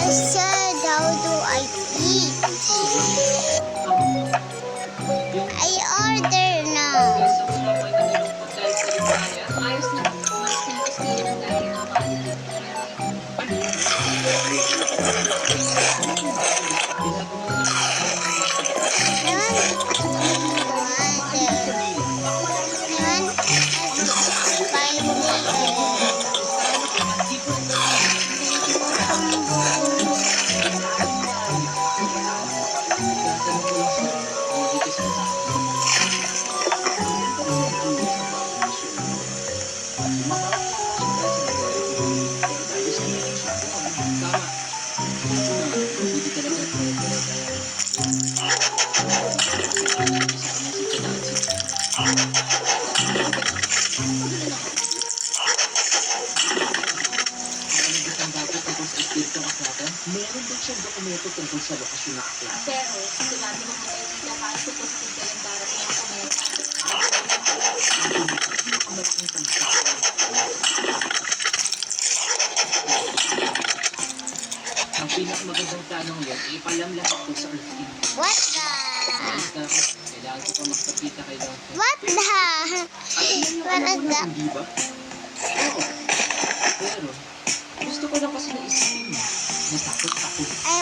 I said, how do I eat? I order now. Meron din siyang dokumento tungkol sa lokasyon na akla. Pero, sigurado mo kayo dito ha, supposed kayong darating ang kometa. Ang malaking tansa. Ang pinakamagandang plano ngayon ay ipalamlam ako sa Earth-in. What the? Kailangan ko pa magpakita kay Don. What the? What is that? Hindi ba? Oo. Pero, gusto ko lang kasi naisipin mo. Natakot ako. I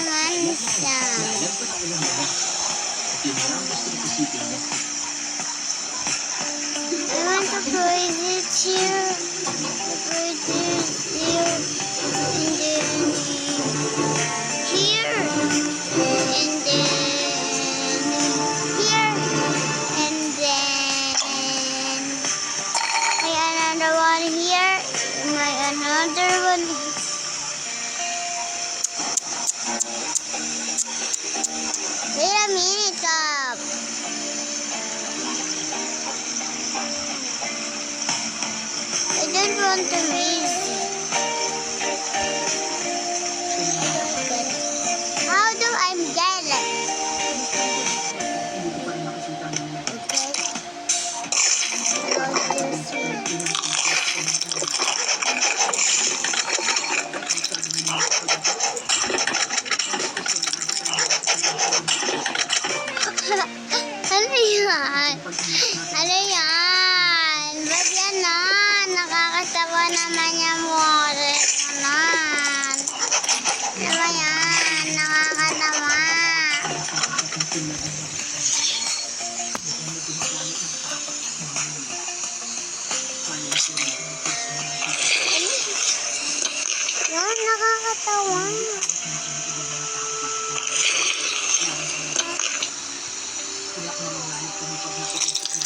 want some. Alam ko na ulang wala. At yun lang gusto ko isipin niya. I want to put it here. Put it here. And then here. And then here. And then may another one here. May another one here. Wait a minute, Cap. I don't want to miss it. How do I get it? Hindi ko pa rin makikita ang mga Ano yan? Ano yan? Ba't yan na? Nakakatawa naman yung more. Naman. Ano ba yan? Nakakatawa. Yan, nakakatawa. Kaya ko naman lahat kami pag nakikita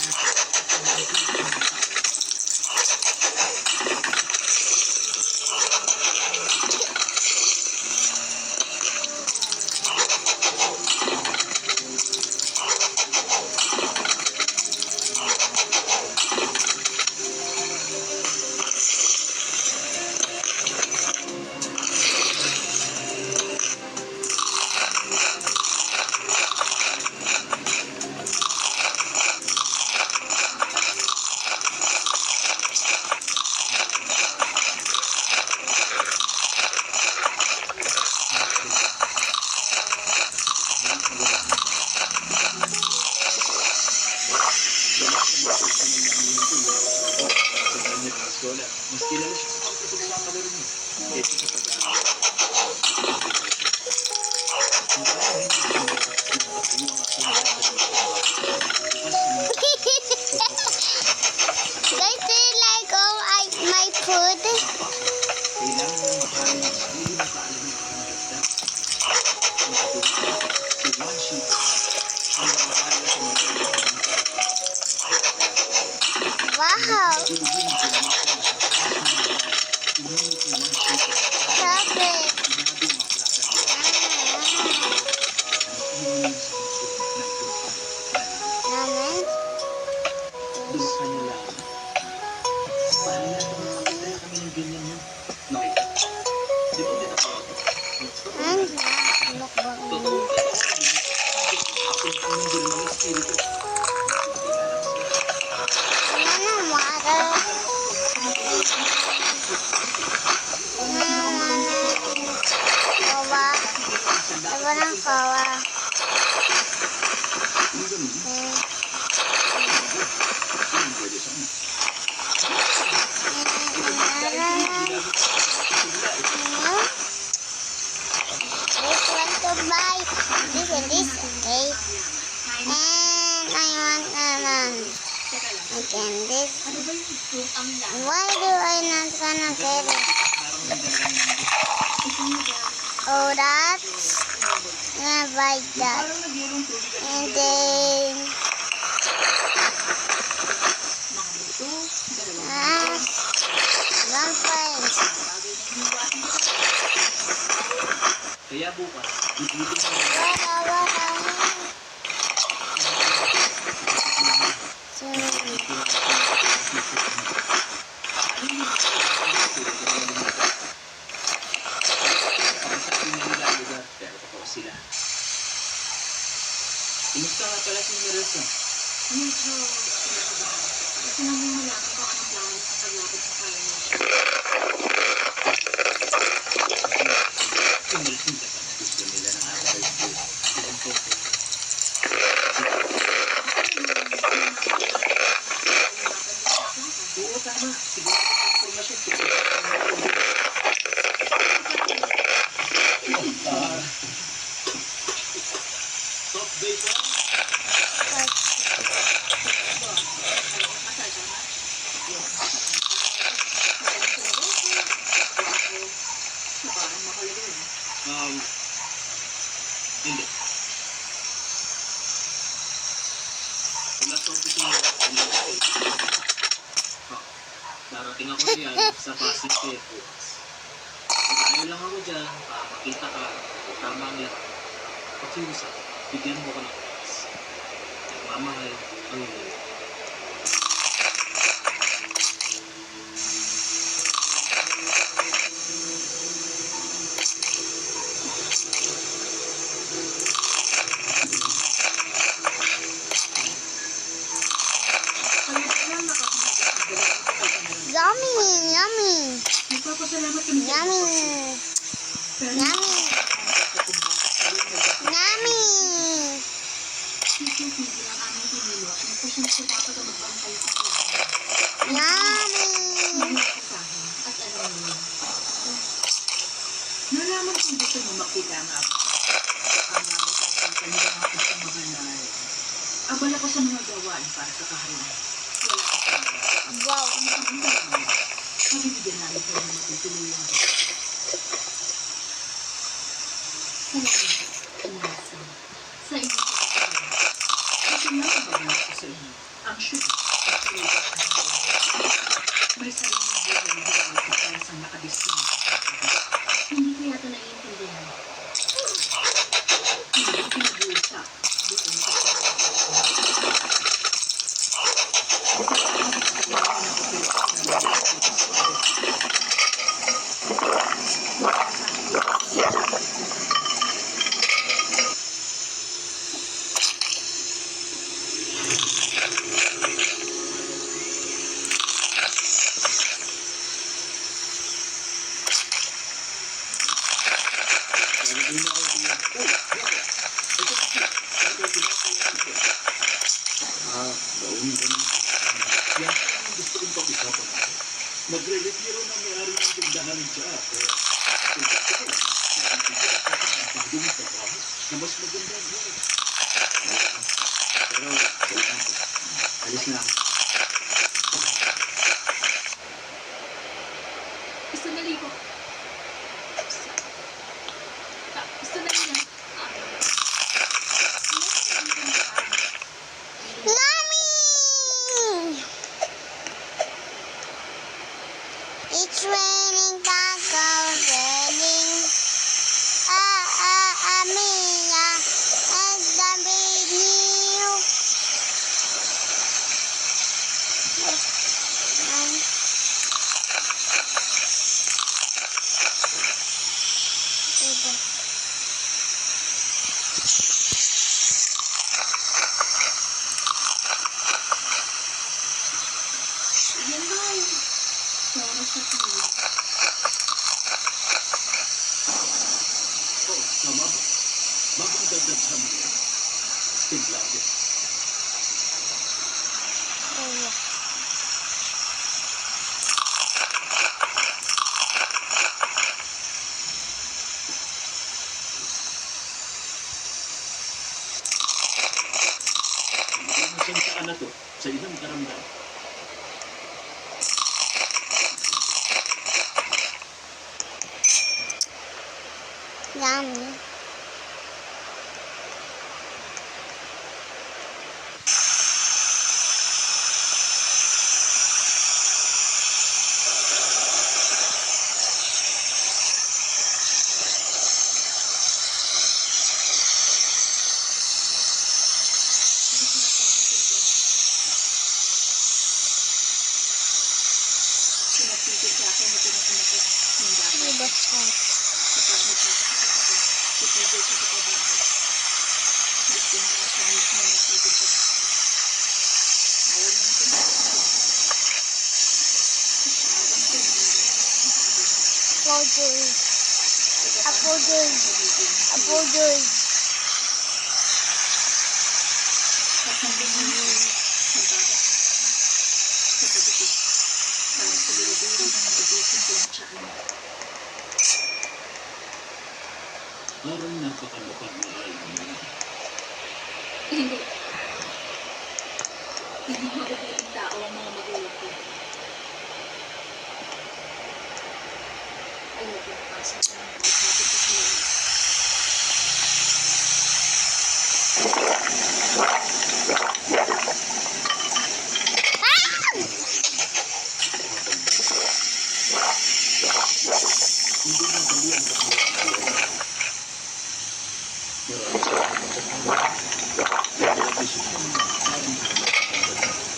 Si Juan Chico ang nakabahala sa mga Wow! gulugin ko ang Inunit ni Juan Chico. Sabi. Sinabi ang maklakan. Namin? Doon ka na lang. Paano na ito makakitaya kami ng ganyan yun? Nakita. Di ba kita pa? Ano na? Lukbang Totoo mo. ka. Ako ang hindi ng espiritu. Ano na, Mara? Ano na? Kawa. Diba ng kawa? Ang ganun. Hmm. Ang pwede sa amin. Ano? This want to buy this and this, okay? And I want Teka lang. again this. Ano ba yung ang lang? Why do I not gonna get it? Oh, that's gonna buy that. And then, Mga buto, dalawang ah, one point. bagay na iniwasan ko. Kaya bukas, bibilitin mo na Wala. So, sila. Kumusta nga pala si Marissa? Medyo kinakabahan. Kasi nang malaman ko anong plano sa paglapit sa kaya niya. Kumalsin ka pa na gusto nila ng average school. Ilan po? Oo, tama. Siguro sa informasyon tungkol sa soft bacon? Hindi. Wala sa office mo. Darating ako diyan sa Pasig Fair bukas. Mag-ayaw lang ako dyan, makita ka, tama ang lahat. Pakiusap, bigyan mo ko ng oras. Nagmamahal ang iyong. yummy. Nagpapasalamat kami sa Yummy. Yummy. Yummy. Titigil ang aming pinilo. Nagpasyan ko dapat ang magbantay sa akin. Yummy. Mahilig sa akin at alam niyo. Nalaman kong gusto mo makita ang amo ko. Ang amo ko ang kanilang ako sa mga nanay. Abala ko sa mga gawain para sa kaharian. Wala ko sa mga. Wow. Ang sabihin mo, pabibigyan namin kayo ng matutuluyan. Salamat, Inasa. Sa inyo ko ito. Kasi nakababalik ko sa inyo. Ang syugat at tuloy ko sa inyo. May sariling buhay na gawin ko kaya sa nakadestina sa pagkakas. Hindi ko yata naiintindihan. Hindi pinag-uusap. Doon sa Baunin ko naman. Yan ang gusto kong pag-usapan natin. Magre-retiro na may-ari ng tindahan ng siya. Pero gusto ko, naintindihan ko ang bagong trabaho na mas maganda ang buhay. Pero, kailangan ko. Alis na ako. Sandali ko. Sandali lang. Bagong dagdag sa mga templado. Oo. Nasaan saan na to? Sa ilang karamdam. Yummy. Pinapigil sa akin na pinupunod ko ng dapat. Diba siya? Kapag nagpapakita ako, pipigil sa kapababa. Gusto niya sa mismo na pipigil ko. Ayaw niya na pinapagod. Masyadong pinapagod. Apple. Apple. Apple. At hanggang ngayon, nagbaga. Kapag ito, parang siguro-duro na nag-ubusin ko yung tiyan. Parang napakalapag na alam mo. Hindi. Hindi mabubuting tao ang mga magulang ko. Ayoko na pasok na ang kausapin ko sila. Hindi na dali ang pagkakataon. Marami sa mga desisyon na parang nakakataon.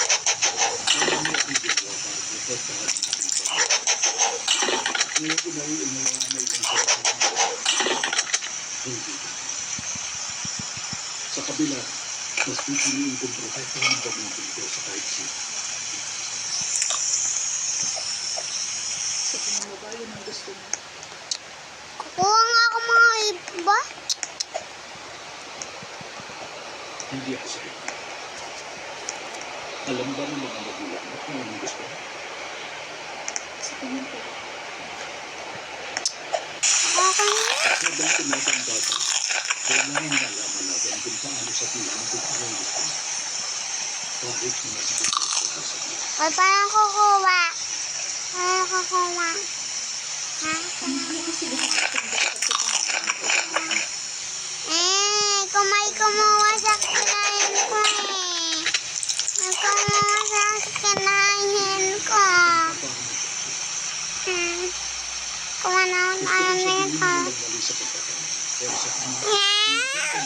Marami akong ginawa para protektahan ang aking pamilya. Ngayon ko naiunawa na ibang sarili. Hindi. Sa kabila, mas pipiliin kong protektahan ang pamilya ko sa kahit sino. Sa tingin mo ba yun ang gusto mo? Kukuha nga ako mga iba. Hindi ako sa'yo. Alam ba ng mga magulang mo kung anong gusto mo? Sa tingin ko, Okay na. Habang tumatanda ka, kailangan nalaman natin kung paano sa pilang kung anong gusto mo. Kahit na masakit ko sa sabihin. Ay, parang kukuha. Parang kukuha. Ha? hindi kasi lahat ng dapat ko kumakain. Kung may kumuha sa kinain ko eh. May kumuha sa kinain ko. Kuha na ako Gusto ko namin sabihin ko. mo walang mali sa pagkakataon. Pero sa kanya, Yeah.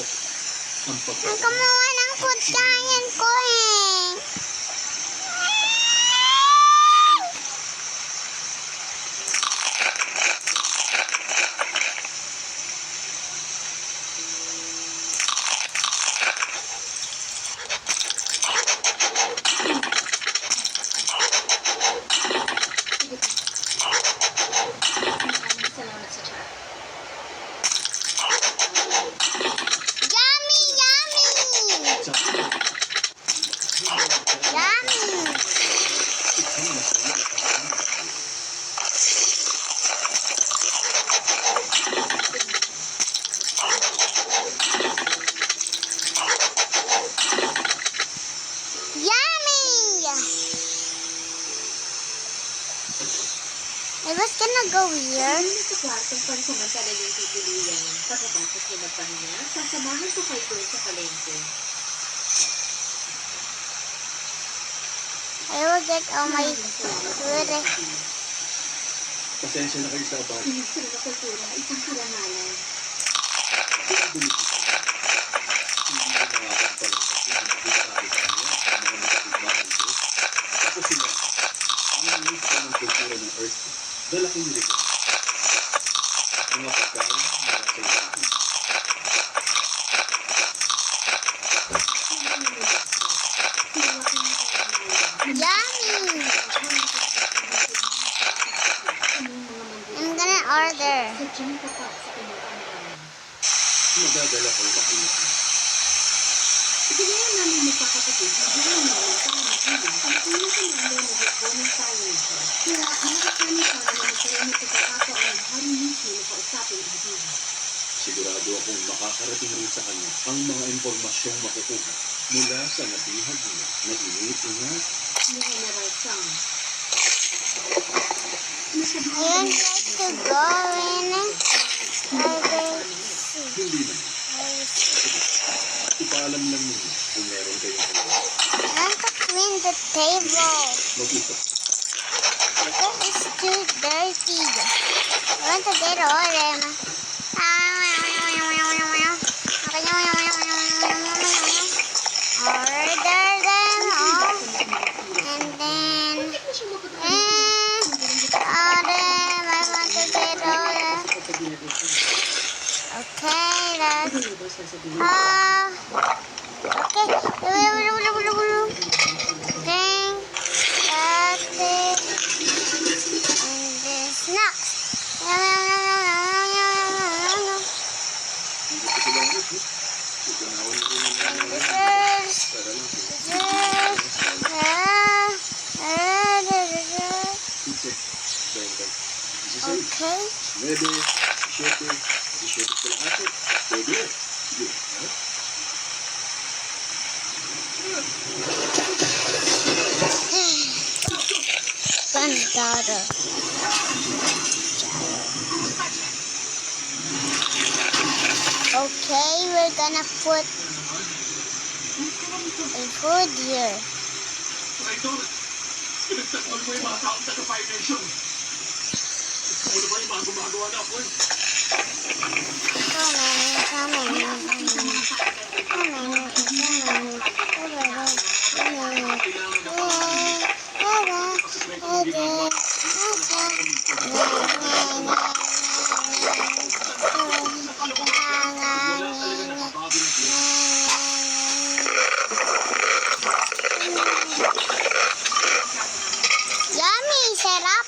ang May pagkakataon. kumuha ng pagkain ko eh. Sige pa. Maraming salamat sa chat. Yummy! Yummy! Sa akin, Yummy! ikaw na sa iyo at ang mga. Yummy! I was gonna go here. Kanina sa kwartong pansamantala yung tituluyan. Pagkatapos niya magpahinga, sasamahan ko kayo doon sa palengke. I will get all my Maraming salamat sa food. iyong pagkain. Pasensya na kayo sa abad. Ministro ng Kultura, isang karangalan. Kaya dumikita. Hindi ko na nga akong palang kasi nagsasabi sa kanya ang mga nagsisimbahan ko. Ako sila, ang ministro ng kultura ng Earth, dalaking likod. Mga pagkain, mga sa ilahan. Sino ang ministro? Tiwakin mo karangalan. Yummy! I'm gonna order. Sadyang tapat sa kanyang pangalaman. Madadala kong makinig. Ibigay namin magkakapatid na bilang namin para mag-iwan ang pinakamundo na grupo ng science. Kaya nakasani siya na magkaroon ng pagkakataon ng hari mismo na kausapin ang buhay. Sigurado akong makakarating rin sa kanya ang mga impormasyong makukuha mula sa nabihag niya na iniit-ingat. Ni General Sang. I would like to go in order. Hindi naman. Ipaalam lang ninyo kung meron kayong kailangan. I want to clean the table Mag-usap. because it's too dirty. I want to get all them. Order them all, and then all them. I want to get all them. Okay, that's okay. Thing, that's it. And this next. Hindi ko sila ulit, eh. Ipanawan ko na lang And this naman. is. Para lang po. Pizza. 30. 16. Okay. 9, 7, 17 kalahati. Pwede. Sige. Ha? Granddaughter. Okay, we're gonna put a food here. Idol, pinagtanggol mo yung mga taong taga-Fire Nation. Gusto mo na ba yung mga gumagawa na ako eh? Yummy, sarap.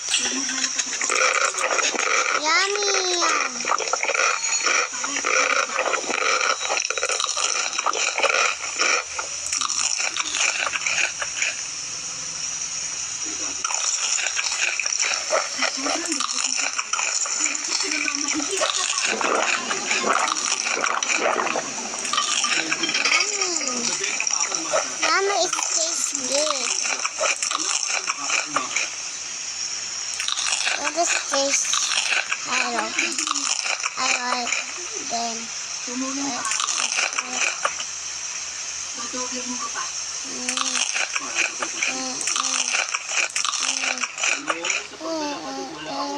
Yummy. Yummy, it tastes good. What does taste? I don't. I like them. Tumulong ka. Madoble mo ka pa.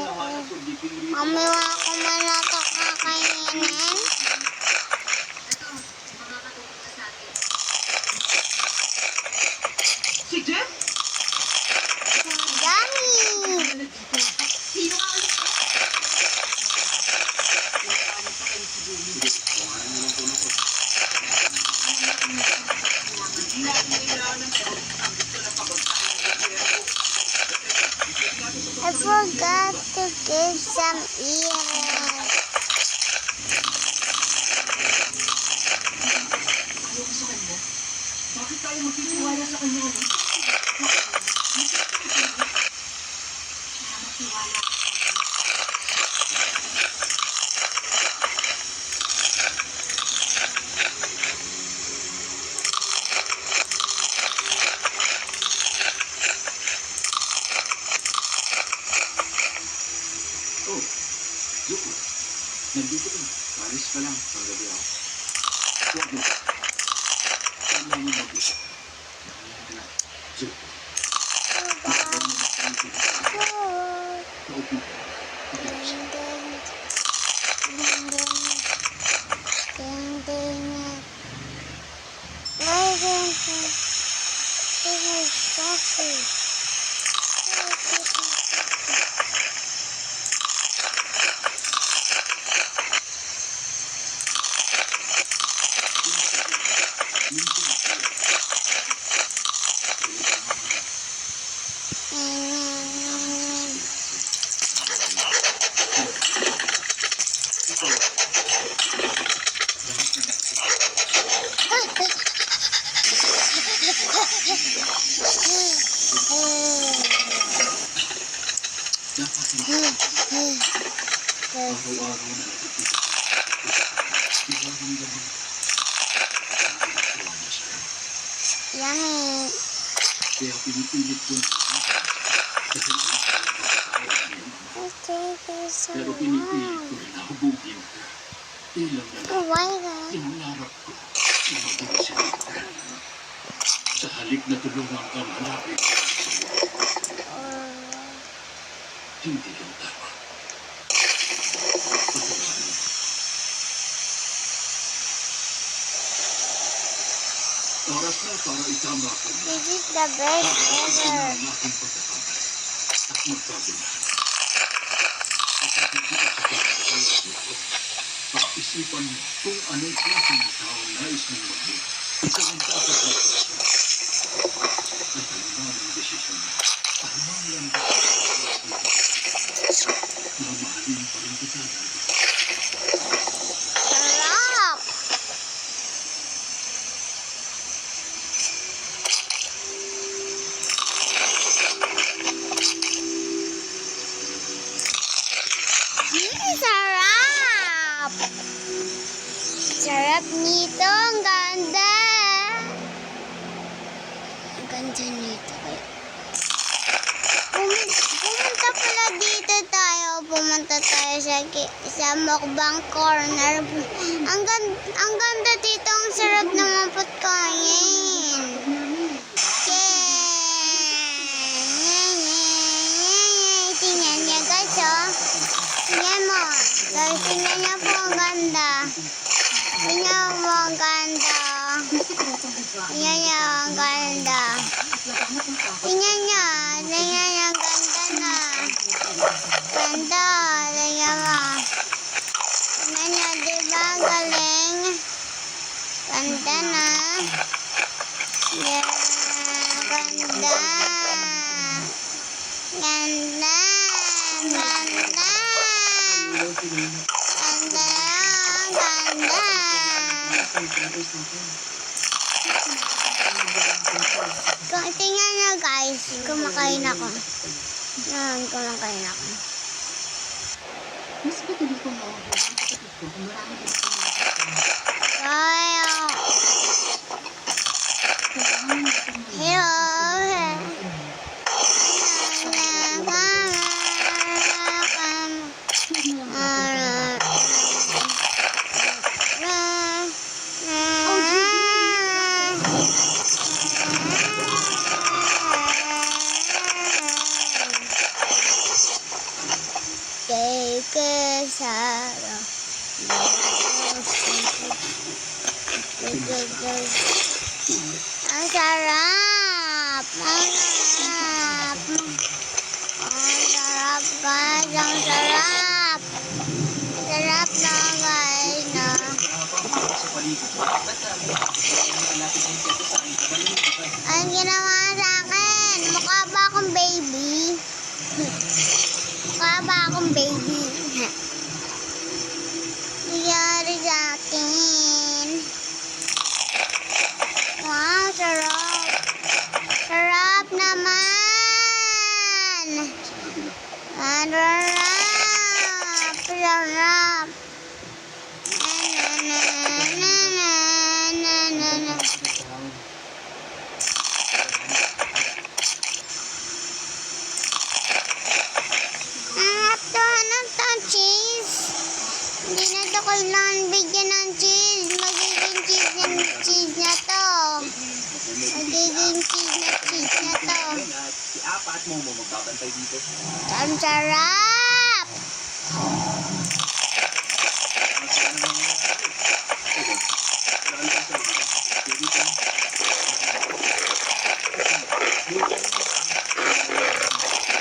Mami, wala ko man ito kakainin. Ito, makakatulong ka sa atin. Si Jeff? Yummy! Sino ka ulit? Sige. Kuhanin mo lang po na ko. Hindi natin kailangan ng pero ang gusto na paguntahin ng gobyerno. I forgot to give some ears. Ayaw ko sa kanya. Bakit tayo magtitiwala sa kanya? Ano? Kaya magtiwala ka sa akin. Oh, Zuko. Nandito ka. Paris pa lang. Panggabi ako. Huwag mo. Kailangan mo mag-isa. Zuko. Kaupo. Araw-araw na nakikita ko. Nararamdaman ko. Nakakatuwa na siya. Yummy. Kaya pinipilit ko na dahil ang pagkakatawa niya. Thank you so Pero pinipilit ko much. rin na hubugin ko. Ilang na Oh my God. Inangarap ko na maging siya. Sa halip na tulungan kang hanapin ko ang sayo, hindi yung tama. Patawarin. Oras na para itama ko na. This is the best Pagkakataon ever. ang aking pagkakamali at magkagulan. At hindi ko sa pagkakataon nito. Pag-isipan mo kung anong klaseng tao nais mong maging. Ikaw ang dapat na ito. At anuman ang desisyon mo. Anuman lang ba mamahalin pa rin kita dahil Sarap. Sarap. Sarap nito. Ang ganda. Ang ganda nito. Pumunta pala dito tayo. Pumunta tayo sa mukbang corner. Ang ganda dito. Ang sarap naman pagkain. Tingnan niya guys, oh. Tingnan mo. Guys, tingnan niya po ang ganda. Tingnan mo ang ganda. Tingnan niya ang ganda. Tingnan niya. Tingnan niya ang ganda na. Ganda. Tingnan mo. Tingnan niya, diba? Galing. Ganda na. Yeah, ganda. Ganda. Ganda. Ganda. Ganda. Tingnan niyo guys, kumakain ako. Yan, kumakain ako. Mas madali ko mauwi ang kapatid ko kung marami din ako Wow. kailangan natin Hello. Ang sarap! Ang sarap! Ang sarap guys! Ang sarap! Sarap na guys! Na. Ang ginawa sa akin? Mukha ba akong baby? Mukha ba akong baby? Nangyari sa akin. Wow, sarap. Sarap naman. Sarap. Sarap. Hindi na ito kailangan bigyan ng cheese. Magiging cheese na to. Magiging cheese na to. Si Apa at Momo magbabantay dito. Ang sarap!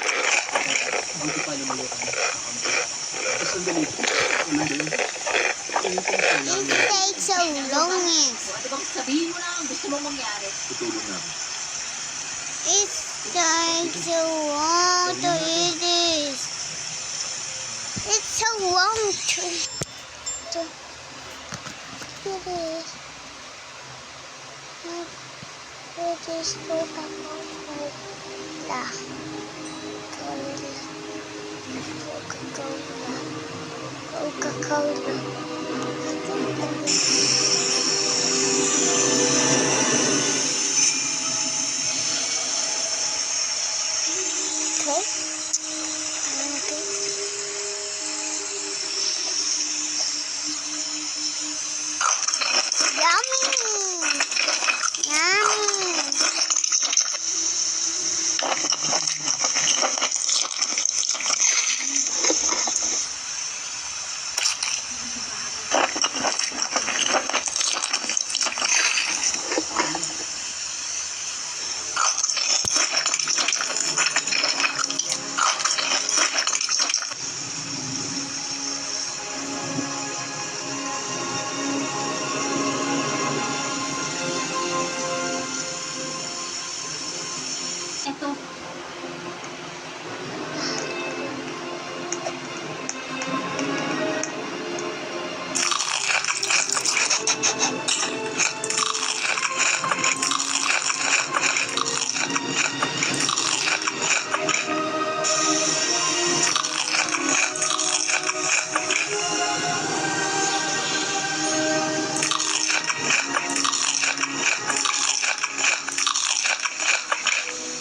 Buti pa lumayo kami. Sandali. Ano din? It takes so long eh. Ate bang sabihin mo na ang gusto mong mangyari. tutulong namin. It takes so long to eat this. It's so long to do this. It is Coca-Cola. Ikaw lang. Okay. Okay. Yummy! Yummy! Eto,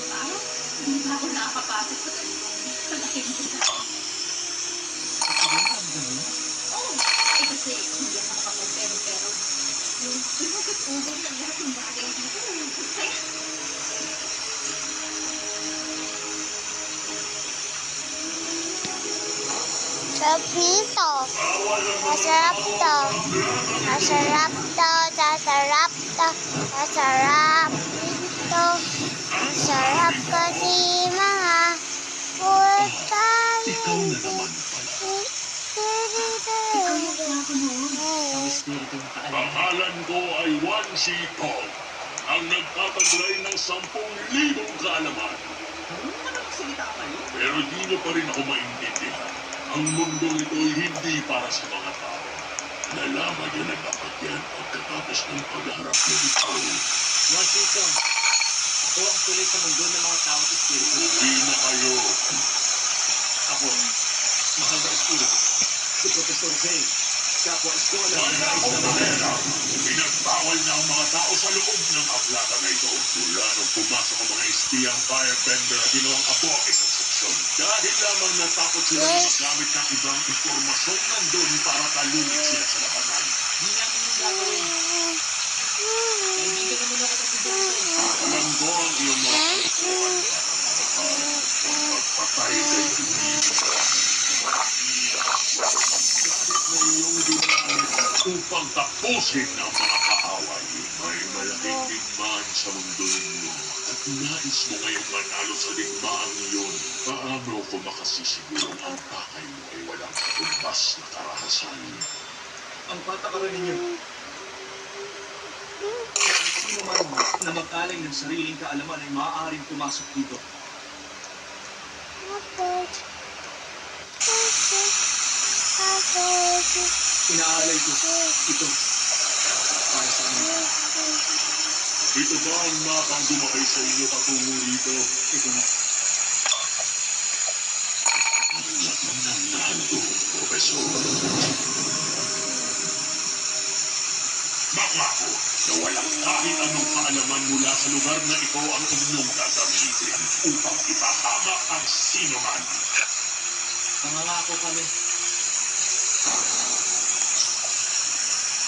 parang hindi pa ako nakakapasok sa ganitong kalaking kita. Oo, kasi hindi ako nakapag-pero yung pagkatubo ng lahat ng bagay dito, kasi Sarap nito. Masarap to. Masarap to. Masarap to. Masarap nito. Masarap kasi mga puta. Ikaw na naman pala. ikaw yung plako noon. Ang espiritu ng kaalam. Pangalan ko ay Wan Si Pong, ang nagtataglay ng 10,000 kaalaman. Pero di niyo pa rin ako maintindihan. Ang mundong ito'y hindi para sa mga tao. Nalaman niyo na dapat yan pagkatapos ng pagharap ng ito. Wasito, ako ang tuloy sa mundo ng mga tao at espiritu. Hindi na kayo. Ako, mahal na espiritu. Si Professor Zay, kapwa eskola ng nais na Pera, pinagbawal na ang mga tao sa loob ng aklata na ito. Mula nung pumasok ang mga espiyang firebender at ginawang apo ang isang seksyon. Dahil lamang natakot sila na magamit ng ibang impormasyon nandun para talunit sila sa labanan. Di namin yung gagawin. Kaibigan naman ako sa si Professor. Alam ko ang iyong mga kalokohan para magpatay kay upang tapusin ang mga kaaway. May malaking digmaan sa mundo ninyo at nais mo ngayong manalo sa digmaang iyon. Paano ko makasisigurong ang pakay mo ay walang katumbas na karahasan? Ang patakaran ninyo. Sino man na mag-alay ng sariling kaalaman ay maaaring pumasok dito. Inaalay ko ito para sa inyo. Ito ba ang mapang dumakay sa inyo patungo rito? Ito na. Nando, Profesor. Mangako na walang kahit anong kaalaman mula sa lugar na ito ang inyong gagamitin upang ipahamak ang sino man. Pangangako kami.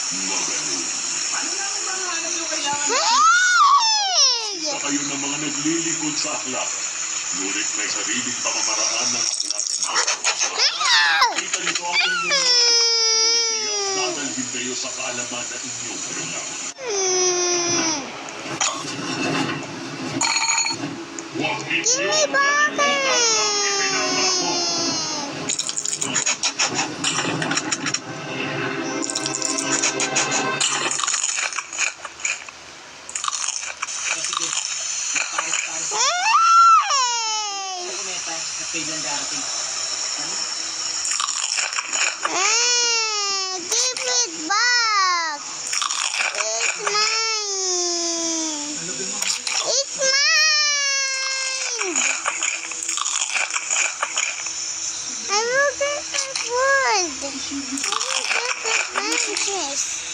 Magaling. Paano namin mahanap yung kailangan? Isa kayo ng mga naglilingkod sa aklat. Ngunit may sariling pamamaraan ng aklat na kita nito ang inyong ngunit dadalhin kayo sa kaalaman na inyong kailangan. Huwag inyong kalimutan ang ipinangako. O sige, pares-pares ang dokumenta na kailan darating. Give it back. It's mine. Ano ba mo? It's mine. I will get my food. chismis.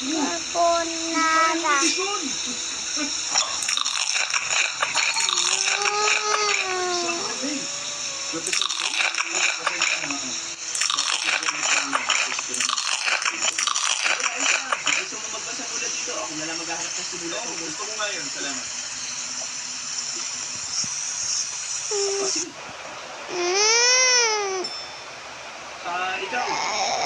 Carbonara. Gusto mo magbasa mula dito? Ako na lang maghahanap ng simula. Gusto ko nga yun. Salamat. Mm. Ikaw.